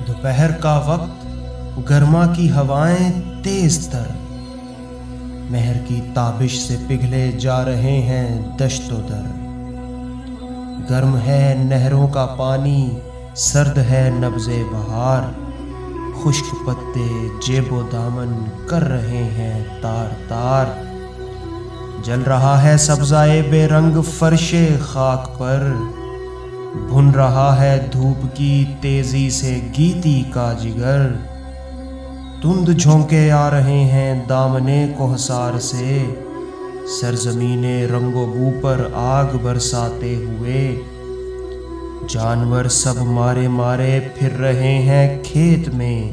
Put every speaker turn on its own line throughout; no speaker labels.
دوپہر کا وقت گرما کی ہوائیں تیز تر مہر کی تابش سے پگھلے جا رہے ہیں دشت و در۔ گرم ہے نہروں کا پانی، سرد ہے نبض بہار، خشک پتے جیب و دامن کر رہے ہیں تار تار۔ جل رہا ہے سبزائے بے رنگ فرش خاک پر، بھن رہا ہے دھوپ کی تیزی سے گیتی کا جگر۔ تند جھونکے آ رہے ہیں دامنے کوہسار سے، سرزمین رنگ و بو پر آگ برساتے ہوئے۔ جانور سب مارے مارے پھر رہے ہیں کھیت میں،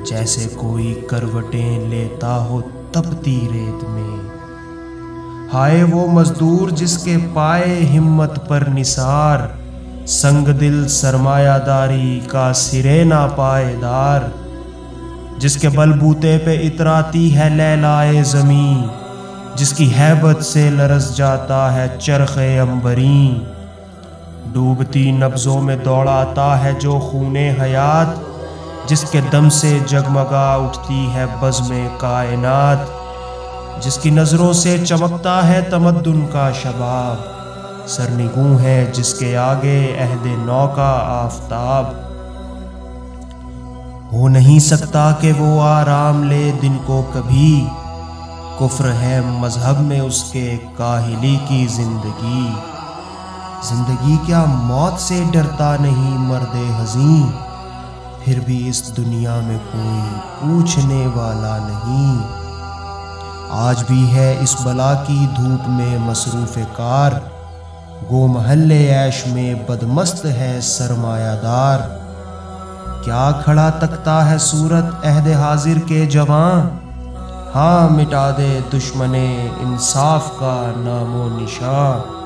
جیسے کوئی کروٹیں لیتا ہو تپتی ریت میں۔ ہائے وہ مزدور جس کے پائے ہمت پر نثار، سنگ دل سرمایہ داری کا سرے نا پائیدار۔ جس کے بل بوتے پہ اتراتی ہے لیلائے زمیں، جس کی ہیبت سے لرز جاتا ہے چرخ عنبریں۔ ڈوبتی نبضوں میں دوڑاتا ہے جو خون حیات، جس کے دم سے جگمگا اٹھتی ہے بزم کائنات۔ جس کی نظروں سے چمکتا ہے تمدن کا شباب، سرنگوں ہے جس کے آگے عہد نو کا آفتاب۔ ہو نہیں سکتا کہ وہ آرام لے دن کو کبھی، کفر ہے مذہب میں اس کے کاہلی کی زندگی۔ زندگی کیا موت سے ڈرتا نہیں مرد حزین، پھر بھی اس دنیا میں کوئی پوچھنے والا نہیں۔ آج بھی ہے اس بلا کی دھوپ میں مصروف کار، گو محل عیش میں بدمست ہے سرمایہ دار۔ کیا کھڑا تکتا ہے صورت عہد حاضر کے جوان، ہاں مٹا دے دشمن انصاف کا نام و نشان۔